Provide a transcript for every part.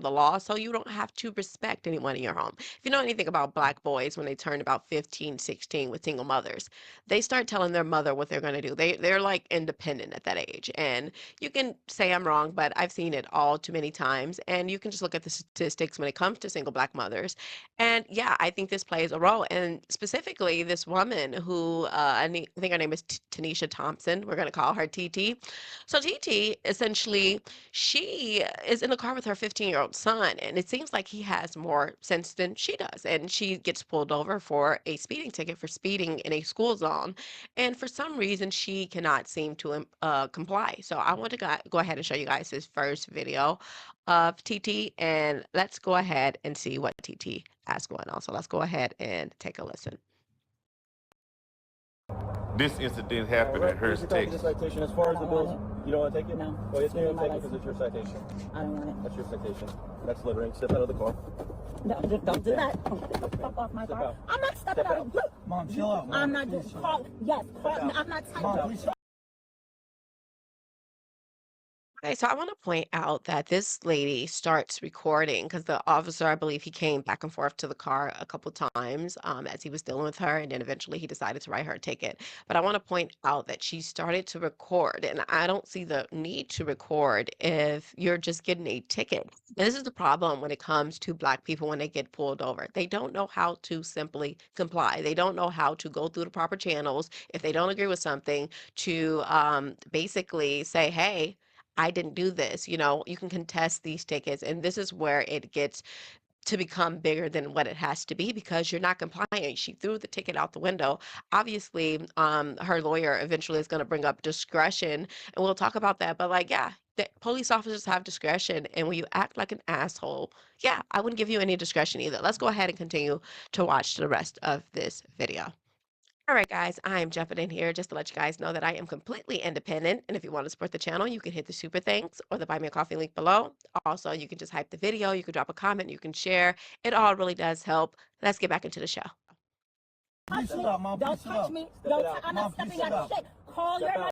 the law, so you don't have to respect anyone in your home. If you know anything about black boys, when they turn about 15, 16 with single mothers, they start telling their mother what they're going to do. They're like independent at that age. And you can say I'm wrong, but I've seen it all too many times. And you can just look at the statistics when it comes to single black mothers. And yeah, I think this plays a role. And specifically, this woman who I think her name is Tanisha Thompson. We're going to call her TT. So TT essentially she is in the car with her 15-year-old son, and it seems like he has more sense than she does. And she gets pulled over for a speeding ticket for speeding in a school zone. And for some reason, she cannot seem to comply. So I want to go ahead and show you guys this first video of TT, and let's go ahead and see what TT has going on. So let's go ahead and take a listen. This incident happened at Hearst, Texas. Citation. As far as the bills, you don't want to take it? No. Well, yes, you don't take it because it's your citation. I don't want it. That's your citation. That's littering. Step out of the car. No, don't do that. Step off my car. I'm not stepping out. Mom, chill out. I'm not just call. Yes, call. I'm not typing. Okay, so I want to point out that this lady starts recording because the officer, I believe he came back and forth to the car a couple times as he was dealing with her, and then eventually he decided to write her a ticket. But I want to point out that she started to record, and I don't see the need to record if you're just getting a ticket. And this is the problem when it comes to Black people when they get pulled over. They don't know how to simply comply. They don't know how to go through the proper channels if they don't agree with something to basically say, hey, I didn't do this. You know, you can contest these tickets, and this is where it gets to become bigger than what it has to be because you're not compliant. She threw the ticket out the window. Obviously, her lawyer eventually is going to bring up discretion, and we'll talk about that. But like, yeah, the police officers have discretion, and when you act like an asshole, yeah, I wouldn't give you any discretion either. Let's go ahead and continue to watch the rest of this video. All right, guys, I'm jumping in here just to let you guys know that I am completely independent. And if you want to support the channel, you can hit the super thanks or the buy me a coffee link below. Also, you can just hype the video, you can drop a comment, you can share. It all really does help. Let's get back into the show. Don't touch me. I'm not stepping out of shit. Call your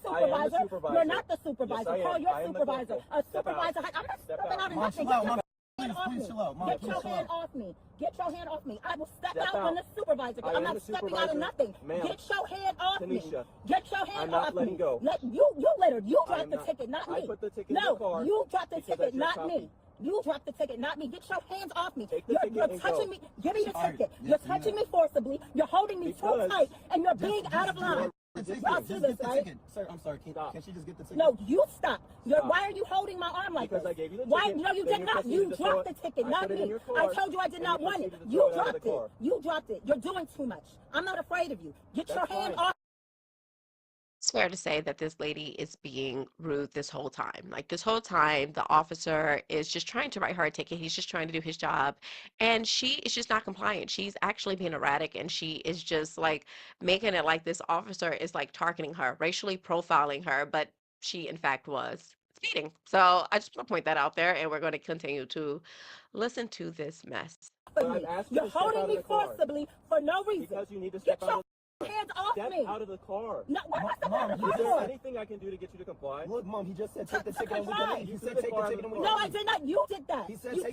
supervisor. You're not the supervisor. Call your supervisor. A supervisor. I'm not stepping out of nothing. Get your hand off me. Get your hand off me. I will step out when the supervisor. I'm not stepping out of nothing. Get your hand off me. Get your hand off me. You littered. You dropped the ticket, not me. No, you dropped the ticket, not me. You dropped the ticket, not me. Get your hands off me. You're touching me. Give me the ticket. You're touching me forcibly. You're holding me too tight, and you're being out of line. Y'all see this, right? Sir, I'm sorry. Can she just get the ticket? No, you stop. Why are you holding my arm like this? Because I gave you the ticket. Why? No, you did not. You dropped the ticket, not me. I told you I did not want it. You dropped it. You dropped it. You're doing too much. I'm not afraid of you. Get your hand off. It's fair to say that this lady is being rude this whole time. Like this whole time, the officer is just trying to write her a ticket. He's just trying to do his job. And she is just not compliant. She's actually being erratic, and she is just like making it like this officer is like targeting her, racially profiling her, but she in fact was speeding. So I just want to point that out there, and we're going to continue to listen to this mess. You're holding me forcibly for no reason. Because you need to step out. Hands off me. Step out of the car. No, Mom, is there anything I can do to get you to comply? Look, Mom, he just said take the ticket and we can leave. He said take the ticket and we can leave. No, I did not. You did that. He said take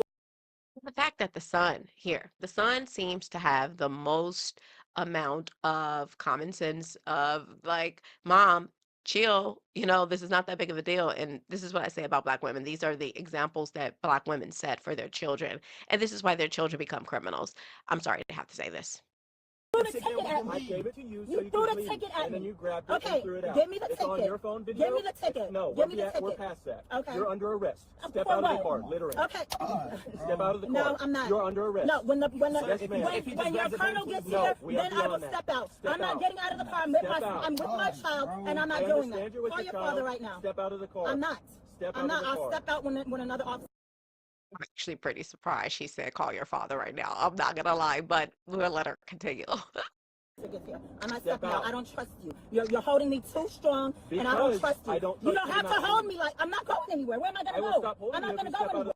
The fact that the son seems to have the most amount of common sense of like, Mom, chill, you know, this is not that big of a deal. And this is what I say about Black women. These are the examples that Black women set for their children. And this is why their children become criminals. I'm sorry to have to say this. You threw the ticket at me. I gave it to you so You threw the ticket at me. and then you grabbed it and threw it out. Give me the It's ticket. on your phone video. Give me the ticket. No, give me the ticket. We're past that. Okay. You're under arrest. Step For out of what? the car, littering. Okay. Step out of the car. No, I'm not. You're under arrest. No, when Yes, ma'am. when your colonel gets No, here, we are then I will beyond that. step out. Step I'm not out. getting out of the car. I'm with my child, and I'm not I doing understand that. you're with Call your your father child. right now. Step out of the car. I'm not. Step out I'm not. of the I'll car. step out when another officer. I'm actually pretty surprised she said, call your father right now. I'm not going to lie, but we'll let her continue. Gets here. I'm not stepping out. I don't trust you. You're holding me too strong, and I don't trust you. You don't have to hold me like I'm not going anywhere. Where am I going to go? I'm not going to go anywhere.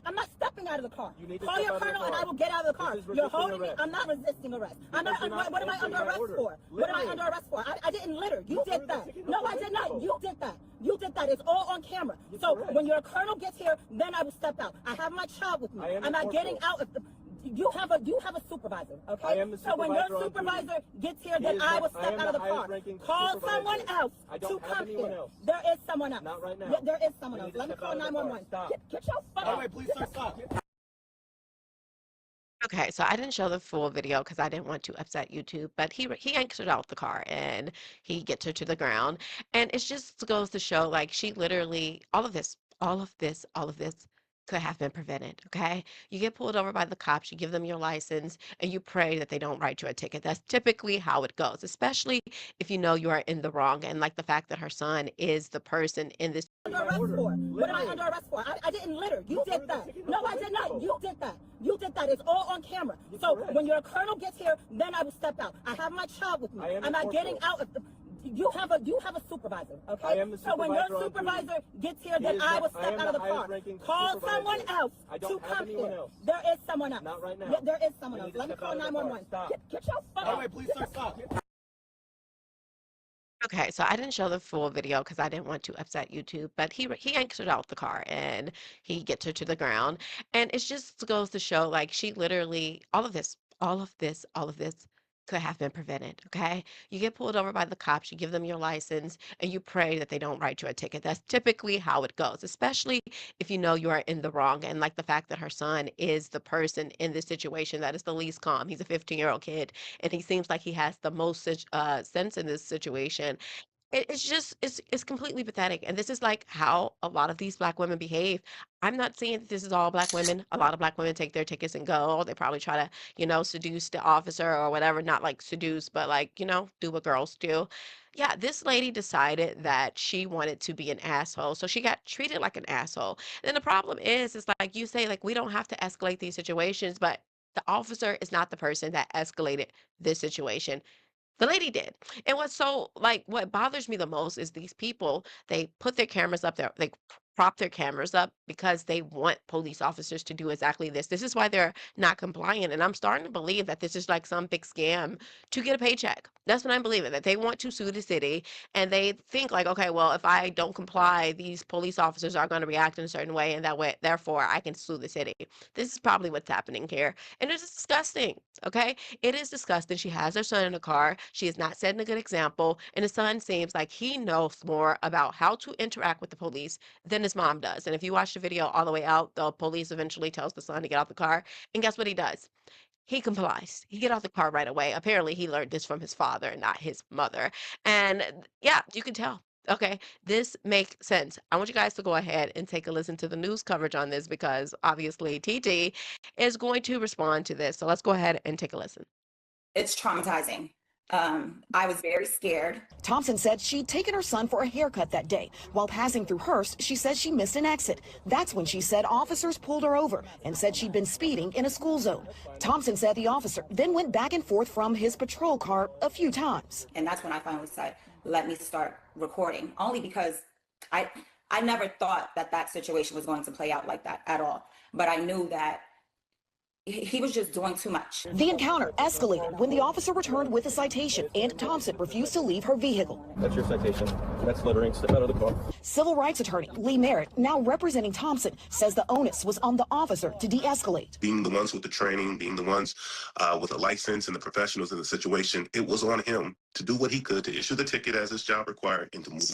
I'm not stepping out of the of the car. You need to Call step your out of the colonel and car. I will get out of the car. This is You're resisting holding me. arrest. I'm not resisting arrest. I'm not, Because you're not what am I answering under my arrest order. for? What am I Littering. under arrest for? I didn't litter. You threw did the that. ticket No, out the I did not. window. You did that. You did that. It's all on camera. You're So correct. when your colonel gets here, then I will step out. I have my child with me. I am I'm the not getting corporal. out of the. You have a supervisor, okay? I am the So when your supervisor on duty. supervisor gets here, He then is I the- will I step am out of the the car. highest ranking Call supervisor. someone else I don't to have come anyone here. else. There is someone else. Not right now. There is someone You else. need to Let me step call out of the car. 911. Stop. Get your phone. Oh, wait, please, sir, stop. Okay, so I didn't show the full video because I didn't want to upset YouTube, but he yanks her out the car and he gets her to the ground, and it just goes to show like she literally all of this could have been prevented. Okay, you get pulled over by the cops, you give them your license, and you pray that they don't write you a ticket. That's typically how it goes, especially if you know you are in the wrong, and like the fact that her son is the person in this. Under arrest for? What am I under arrest for? I didn't litter. You did that. No, I did not. You did that. You did that. It's all on camera. So when your colonel gets here, then I will step out. I have my child with me. I am I'm the not getting corporal. out of the. You have a supervisor, okay? I am the So when your supervisor on duty. supervisor gets here, He then is I the- will I step am out of the the car. highest ranking Call supervisor. someone else I to don't have come anyone here. else. There is someone else. Not right now. Yeah, there is someone You else. need to Let me step call out of the car. 911. Stop. Get your phone. Oh, wait, please, sir, stop. Okay, so I didn't show the full video because I didn't want to upset YouTube, but he yanks her out the car and he gets her to the ground, and it just goes to show like she literally all of this could have been prevented. Okay, you get pulled over by the cops, you give them your license, and you pray that they don't write you a ticket. That's typically how it goes, especially if you know you are in the wrong, and like the fact that her son is the person in this situation that is the least calm. He's a 15-year-old kid, and he seems like he has the most sense in this situation. It's just it's completely pathetic, and this is like how a lot of these black women behave. I'm not saying that this is all black women. A lot of black women take their tickets and go. They probably try to, seduce the officer or whatever. Not like seduce, but like, do what girls do. Yeah, this lady decided that she wanted to be an asshole, so she got treated like an asshole. Then the problem is like you say, like we don't have to escalate these situations, but the officer is not the person that escalated this situation. The lady did. And what's so like what bothers me the most is these people, they put their cameras up there, they prop their cameras up because they want police officers to do exactly this. This is why they're not compliant. And I'm starting to believe that this is like some big scam to get a paycheck. That's what I'm believing, that they want to sue the city and they think like, okay, well, if I don't comply, these police officers are going to react in a certain way, and that way, therefore, I can sue the city. This is probably what's happening here. And it's disgusting. Okay. It is disgusting. She has her son in the car. She is not setting a good example. And the son seems like he knows more about how to interact with the police than his mom does. And if you watch the video all the way out, the police eventually tells the son to get out the car. And guess what he does? He complies. He get out the car right away. Apparently, he learned this from his father, not his mother. And yeah, you can tell. Okay, this makes sense. I want you guys to go ahead and take a listen to the news coverage on this because obviously TT is going to respond to this. So let's go ahead and take a listen. It's traumatizing. I was very scared. Thompson said she'd taken her son for a haircut that day. While passing through Hearst, she said she missed an exit. That's when she said officers pulled her over and said she'd been speeding in a school zone. Thompson said the officer then went back and forth from his patrol car a few times. And that's when I finally said, let me start recording, only because I never thought that situation was going to play out like that at all. But I knew that he was just doing too much. The encounter escalated when the officer returned with a citation and Thompson refused to leave her vehicle. That's your citation. That's littering. Step out of the car. Civil rights attorney Lee Merritt, now representing Thompson, says the onus was on the officer to de-escalate. Being the ones with the training, being the ones with a license and the professionals in the situation, it was on him to do what he could to issue the ticket as his job required and to move.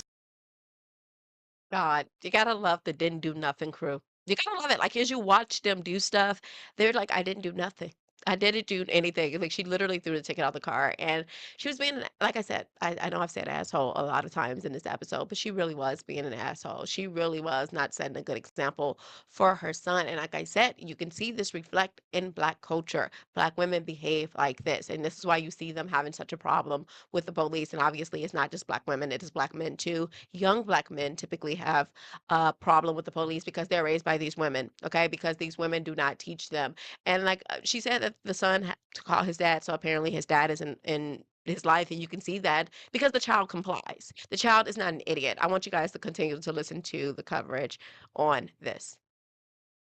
God, you gotta love the didn't do nothing crew. You gotta love it. Like as you watch them do stuff, they're like, I didn't do nothing. I didn't do anything. Like she literally threw the ticket out the car, and she was being, like I said, I know I've said asshole a lot of times in this episode, but she really was being an asshole. She really was not setting a good example for her son. And like I said, you can see this reflect in Black culture. Black women behave like this, and this is why you see them having such a problem with the police. And obviously, it's not just Black women; it is Black men too. Young Black men typically have a problem with the police because they're raised by these women. Okay, because these women do not teach them. And like she said that the son had to call his dad, so apparently his dad is in his life, and you can see that because the child complies. The child is not an idiot. I want you guys to continue to listen to the coverage on this.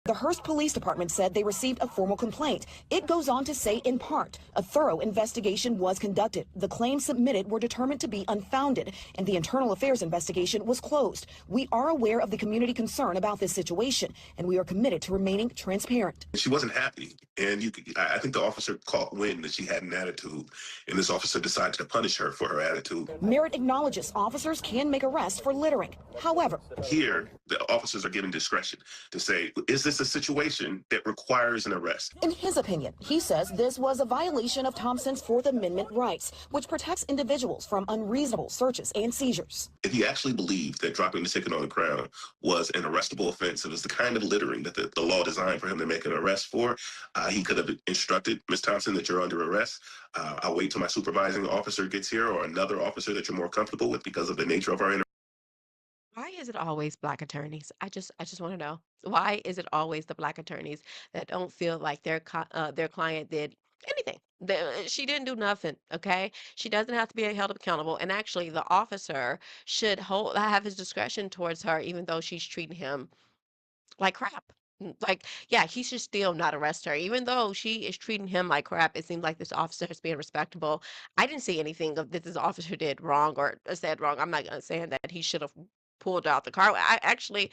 The Hearst Police Department said they received a formal complaint. It goes on to say, in part, a thorough investigation was conducted. The claims submitted were determined to be unfounded, and the internal affairs investigation was closed. We are aware of the community concern about this situation, and we are committed to remaining transparent. She wasn't happy, and I think the officer caught wind that she had an attitude, and this officer decided to punish her for her attitude. Merritt acknowledges officers can make arrests for littering. However, here, the officers are given discretion to say, is this a situation that requires an arrest? in his opinion, he says this was a violation of Thompson's Fourth Amendment rights, which protects individuals from unreasonable searches and seizures. If he actually believed that dropping the ticket on the ground was an arrestable offense, it was the kind of littering that the law designed for him to make an arrest for, he could have instructed Ms. Thompson that you're under arrest. I'll wait till my supervising officer gets here or another officer that you're more comfortable with because of the nature of our interaction. Why is it always black attorneys? I just want to know. Why is it always the black attorneys that don't feel like their client did anything? She didn't do nothing, okay? She doesn't have to be held accountable. And actually, the officer should have his discretion towards her, even though she's treating him like crap. Like, yeah, he should still not arrest her, even though she is treating him like crap. It seems like this officer is being respectable. I didn't see anything of that this officer did wrong or said wrong. I'm not gonna say that he should have pulled out the car. I actually,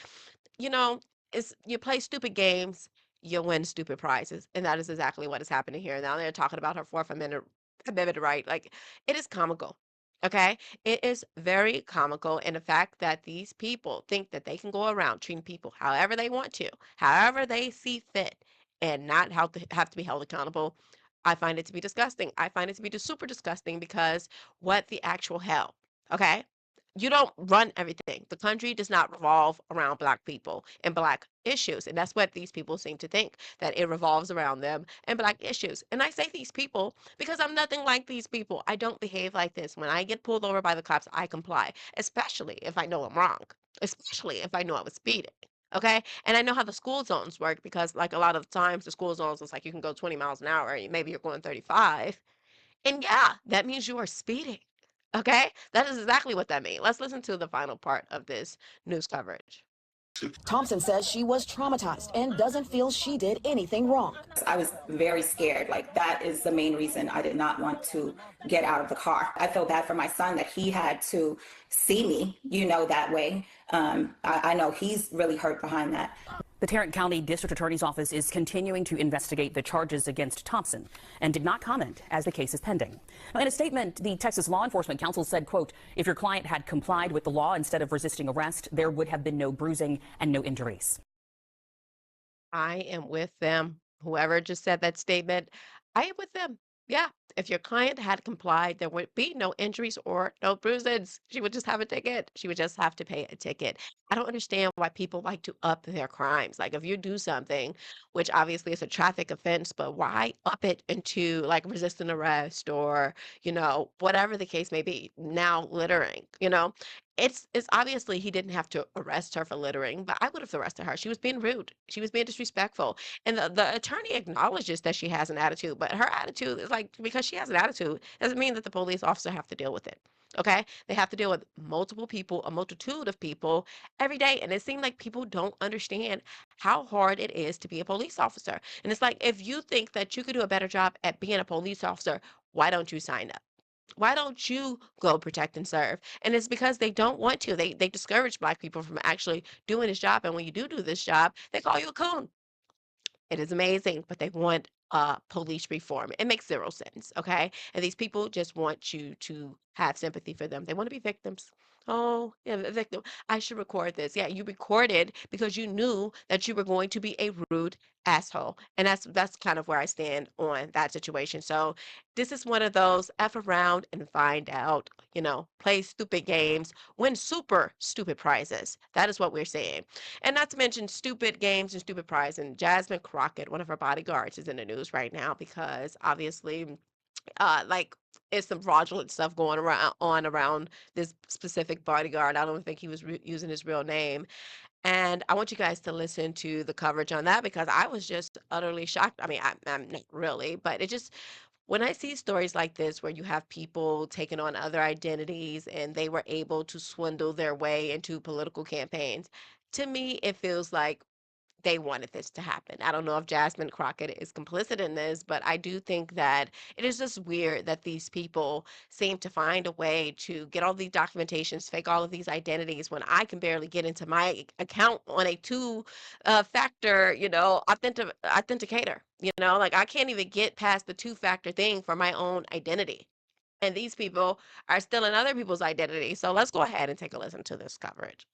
you know, it's you play stupid games, you win stupid prizes, and that is exactly what is happening here. Now they're talking about her Fourth Amendment right. Like, it is comical. Okay, it is very comical, and the fact that these people think that they can go around treating people however they want to, however they see fit, and not have to be held accountable. I find it to be disgusting. I find it to be just super disgusting because what the actual hell? Okay, you don't run everything. The country does not revolve around black people and black issues. And that's what these people seem to think, that it revolves around them and black issues. And I say these people because I'm nothing like these people. I don't behave like this. When I get pulled over by the cops, I comply, especially if I know I'm wrong, especially if I know I was speeding. Okay. And I know how the school zones work because, like, a lot of times the school zones is like you can go 20 miles an hour, and maybe you're going 35. And yeah, that means you are speeding. Okay? That is exactly what that means. Let's listen to the final part of this news coverage. Thompson says she was traumatized and doesn't feel she did anything wrong. I was very scared. Like, that is the main reason I did not want to get out of the car. I feel bad for my son that he had to see me, that way. I know he's really hurt behind that. The Tarrant County District Attorney's Office is continuing to investigate the charges against Thompson and did not comment as the case is pending. Now, in a statement, the Texas Law Enforcement Council said, quote, if your client had complied with the law instead of resisting arrest, there would have been no bruising and no injuries. I am with them. Whoever just said that statement, I am with them. Yeah, if your client had complied, there would be no injuries or no bruises. She would just have a ticket. She would just have to pay a ticket. I don't understand why people like to up their crimes. Like, if you do something, which obviously is a traffic offense, but why up it into like resisting arrest or, whatever the case may be, now littering. It's obviously he didn't have to arrest her for littering, but I would have arrested her. She was being rude. She was being disrespectful. And the attorney acknowledges that she has an attitude, but her attitude is like, because she has an attitude doesn't mean that the police officer have to deal with it. Okay? They have to deal with multiple people, a multitude of people every day. And it seems like people don't understand how hard it is to be a police officer. And it's like, if you think that you could do a better job at being a police officer, why don't you sign up? Why don't you go protect and serve? And it's because they don't want to. They discourage black people from actually doing this job. And when you do this job, they call you a coon. It is amazing, but they want police reform. It makes zero sense, okay? And these people just want you to have sympathy for them. They want to be victims. Oh, yeah, a victim. I should record this. Yeah, you recorded because you knew that you were going to be a rude asshole. And that's kind of where I stand on that situation. So this is one of those F around and find out, play stupid games, win super stupid prizes. That is what we're saying. And not to mention stupid games and stupid prizes. And Jasmine Crockett, one of her bodyguards, is in the news right now because obviously, like, it's some fraudulent stuff going around this specific bodyguard. I don't think he was using his real name. And I want you guys to listen to the coverage on that because I was just utterly shocked. I mean, I'm not really, but it just, when I see stories like this where you have people taking on other identities and they were able to swindle their way into political campaigns, to me, it feels like they wanted this to happen. I don't know if Jasmine Crockett is complicit in this, but I do think that it is just weird that these people seem to find a way to get all these documentations, fake all of these identities when I can barely get into my account on a two factor, authenticator. Like I can't even get past the two-factor thing for my own identity. And these people are stealing other people's identity. So let's go ahead and take a listen to this coverage.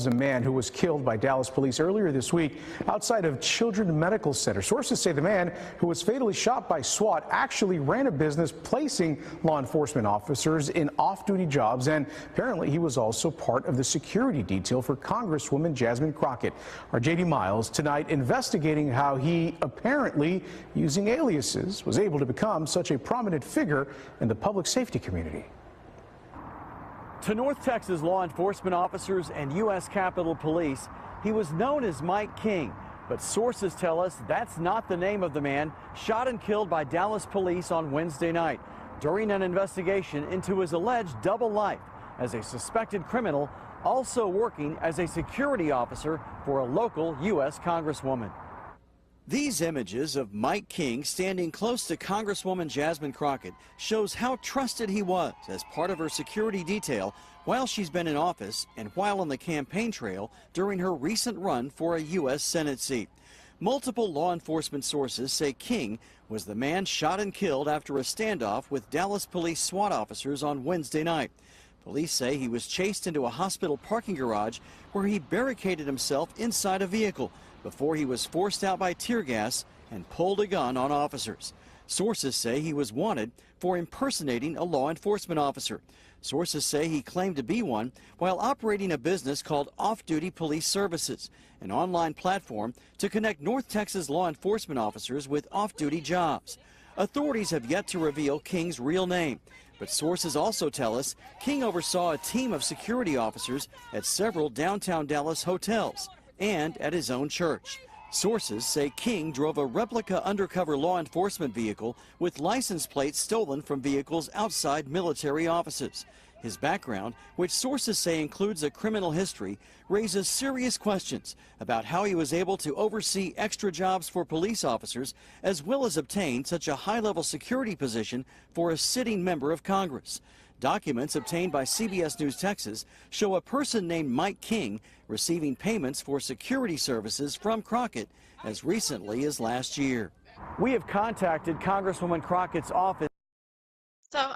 A man who was killed by Dallas police earlier this week outside of Children's Medical Center. Sources say the man who was fatally shot by SWAT actually ran a business placing law enforcement officers in off-duty jobs, and apparently he was also part of the security detail for Congresswoman Jasmine Crockett. Our J.D. Miles tonight investigating how he, apparently using aliases, was able to become such a prominent figure in the public safety community. To North Texas law enforcement officers and U.S. Capitol Police, he was known as Mike King, but sources tell us that's not the name of the man shot and killed by Dallas police on Wednesday night during an investigation into his alleged double life as a suspected criminal, also working as a security officer for a local U.S. Congresswoman. These images of Mike King standing close to Congresswoman Jasmine Crockett shows how trusted he was as part of her security detail while she's been in office and while on the campaign trail during her recent run for a U.S. Senate seat. Multiple law enforcement sources say King was the man shot and killed after a standoff with Dallas police SWAT officers on Wednesday night. Police say he was chased into a hospital parking garage where he barricaded himself inside a vehicle before he was forced out by tear gas and pulled a gun on officers. Sources say he was wanted for impersonating a law enforcement officer. Sources say he claimed to be one while operating a business called Off-Duty Police Services, an online platform to connect North Texas law enforcement officers with off-duty jobs. Authorities have yet to reveal King's real name, but sources also tell us King oversaw a team of security officers at several downtown Dallas hotels and at his own church. Sources say King drove a replica undercover law enforcement vehicle with license plates stolen from vehicles outside military offices. His background, which sources say includes a criminal history, raises serious questions about how he was able to oversee extra jobs for police officers as well as obtain such a high-level security position for a sitting member of Congress. Documents obtained by CBS News Texas show a person named Mike King receiving payments for security services from Crockett as recently as last year. We have contacted Congresswoman Crockett's office. So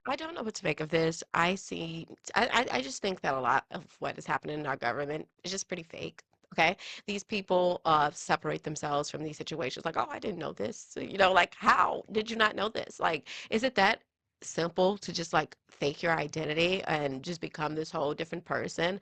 I don't know what to make of this. I just think that a lot of what is happening in our government is just pretty fake. Okay, these people separate themselves from these situations like, oh, I didn't know this. Like, how did you not know this? Like, is it that simple to just like fake your identity and just become this whole different person?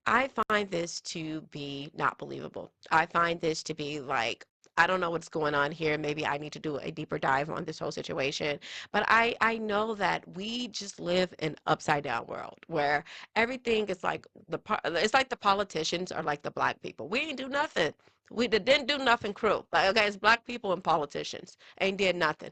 I find this to be not believable. I find this to be like, I don't know what's going on here. Maybe I need to do a deeper dive on this whole situation. But I know that we just live in an upside down world where everything is like it's like the politicians are like the black people. We ain't do nothing. We didn't do nothing crew. Like, okay, it's black people and politicians ain't did nothing.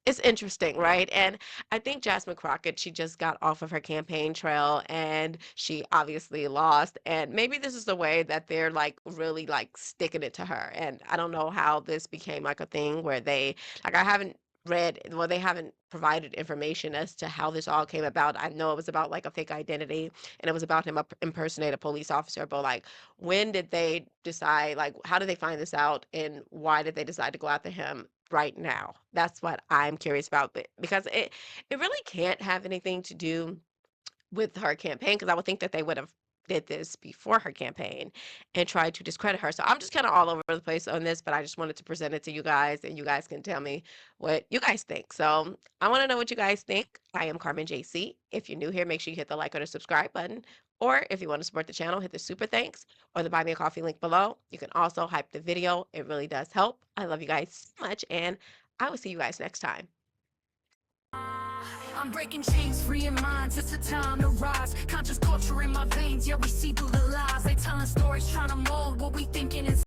It's interesting, right? And I think Jasmine Crockett, she just got off of her campaign trail and she obviously lost. And maybe this is the way that they're like really like sticking it to her. And I don't know how this became like a thing where I haven't they haven't provided information as to how this all came about. I know it was about like a fake identity and it was about him impersonate a police officer, but like when did they decide, like how did they find this out and why did they decide to go after him right now? That's what I'm curious about, because it really can't have anything to do with her campaign, because I would think that they would have did this before her campaign and tried to discredit her. So I'm just kind of all over the place on this, but I just wanted to present it to you guys and you guys can tell me what you guys think. So I want to know what you guys think. I am Carmen JC. If you're new here, make sure you hit the like or the subscribe button. Or if you want to support the channel, hit the super thanks or the buy me a coffee link below. You can also hype the video. It really does help. I love you guys so much and I will see you guys next time. I'm breaking chains, freeing minds, it's a time to rise. Conscious culture in my veins, yeah, we see through the lies. They telling stories, trying to mold what we thinking is